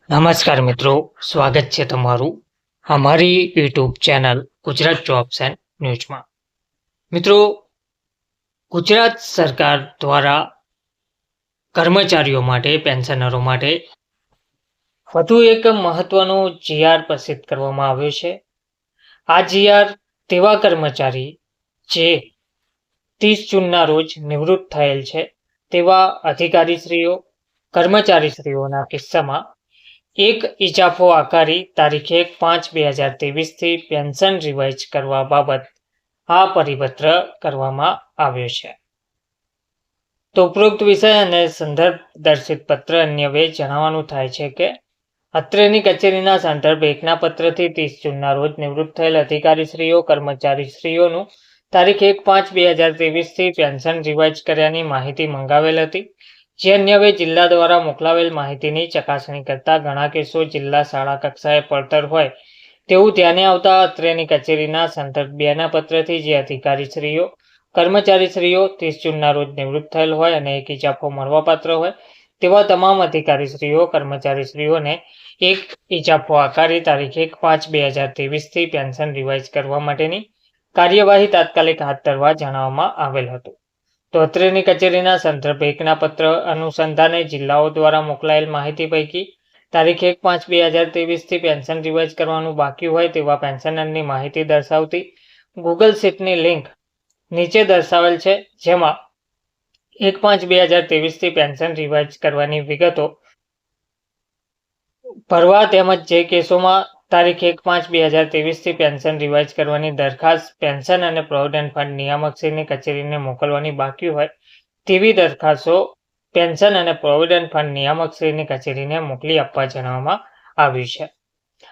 નમસ્કાર મિત્રો, સ્વાગત છે તમારું અમારી YouTube channel Gujarat jobs and ન્યૂઝમાં. મિત્રો, ગુજરાત સરકાર દ્વારા કર્મચારીઓ માટે, પેન્શનરો માટે વધુ એક મહત્વનો જીઆર પ્રસિદ્ધ કરવામાં આવ્યો છે. આ જીઆર તેવા કર્મચારી જે 30 જૂનના રોજ નિવૃત્ત થયેલ છે તેવા અધિકારીશ્રીઓ, કર્મચારીશ્રીઓના કિસ્સામાં એક ઇજાફો આકારી તારીખ 1/5/2023થી પેન્શન રિવાઇઝ કરવા બાબત આ પરિપત્ર કરવામાં આવ્યો છે. તો ઉપરોક્ત વિષય અને સંદર્ભ દર્શિત પત્ર અન્વયે જણાવવાનું થાય છે કે અત્રેની કચેરીના સંદર્ભ 1ના પત્રથી 30 જૂનના રોજ નિવૃત્ત થયેલ અધિકારીશ્રીઓ, કર્મચારીશ્રીઓનું તારીખ 1/5/2023થી પેન્શન રિવાઇઝ કર્યાની માહિતી મંગાવેલ હતી. જે અન્વયે જિલ્લા દ્વારા મોકલાવેલ માહિતીની ચકાસણી કરતા ઘણા કેસો જિલ્લા શાળા કક્ષાએ પડતર હોય તેવું ધ્યાને આવતા અત્રેની કચેરીના સંદર્ભ 2ના પત્રથી જે અધિકારીશ્રીઓ, કર્મચારીશ્રીઓ 30 જૂનના રોજ નિવૃત્ત થયેલ હોય અને એક ઇજાફો મળવાપાત્ર હોય તેવા તમામ અધિકારીશ્રીઓ, કર્મચારીશ્રીઓને એક ઇજાફો આકારી તારીખ 1/5/2023થી પેન્શન રિવાઇઝ કરવા માટેની કાર્યવાહી તાત્કાલિક હાથ ધરવા જણાવવામાં આવેલ હતું. તો અત્રેની કચેરીના સંદર્ભ 1ના પત્ર અનુસંધાને જિલ્લાઓ દ્વારા મોકલાયેલ માહિતી પૈકી તારીખ 1/5/2023થી પેન્શન રિવાઇઝ કરવાનું બાકી હોય તેવા પેન્શનરની માહિતી દર્શાવતી ગૂગલ શીટની લિંક નીચે દર્શાવેલ છે, જેમાં 1/5/2023થી પેન્શન રિવાઇઝ કરવાની વિગતો ભરવા તેમજ જે કેસોમાં તારીખ 1/5/2023થી પેન્શન રિવાઇઝ કરવાની દરખાસ્ત પેન્શન અને પ્રોવિડન્ટ ફંડ નિયામકશ્રીની કચેરીને મોકલવાની બાકી હોય તેવી દરખાસ્તો પેન્શન અને પ્રોવિડન્ટ ફંડ નિયામકશ્રીની કચેરીને મોકલી આપવા જણાવવામાં આવ્યું છે.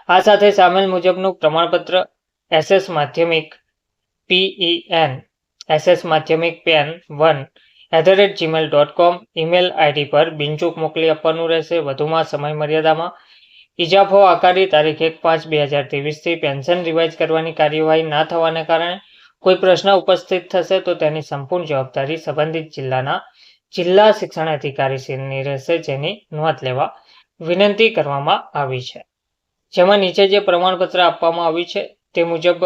આ સાથે સામેલ મુજબનું પ્રમાણપત્ર SS માધ્યમિક PEN SS માધ્યમિક PEN 1@gmail.com ઈમેલ આઈડી પર બિનચૂક મોકલી આપવાનું રહેશે. વધુમાં સમય મર્યાદામાં ઇજાફો આકારી તારીખ 1/5/2023થી પેન્શન રિવાઇઝ કરવાની કાર્યવાહી ના થવાને કારણે કોઈ પ્રશ્ન ઉપસ્થિત થશે તો તેની સંપૂર્ણ જવાબદારી સંબંધિત જિલ્લાના જિલ્લા શિક્ષણ અધિકારીશ્રીની રહેશે, જેની નોંધ લેવા વિનંતી કરવામાં આવી છે. જેમાં નીચે જે પ્રમાણપત્ર આપવામાં આવ્યું છે તે મુજબ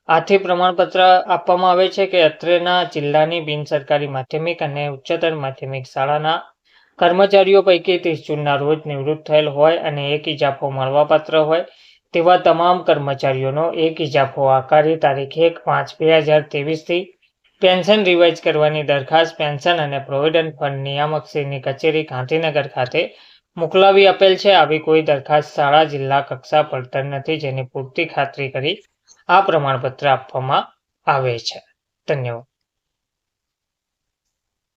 આથી પ્રમાણપત્ર આપવામાં આવે છે કે અત્રેના જિલ્લાની બિનસરકારી માધ્યમિક અને ઉચ્ચતર માધ્યમિક શાળાના કર્મચારીઓ પૈકી 30 જૂનના રોજ નિવૃત્ત થયેલ હોય અને એક ઇજાફો મળવાપાત્ર હોય તેવા તમામ કર્મચારીઓનો એક ઇજાફો આકારી તારીખ 1/5/2023થી પેન્શન રિવાઇઝ કરવાની દરખાસ્ત પેન્શન અને પ્રોવિડન્ટ ફંડ નિયામકશ્રીની કચેરી ગાંધીનગર ખાતે મોકલાવી આપેલ છે. આવી કોઈ દરખાસ્ત શાળા જિલ્લા કક્ષા પડતર નથી, જેની પૂરતી ખાતરી કરી આ પ્રમાણપત્ર આપવામાં આવે છે. ધન્યવાદ.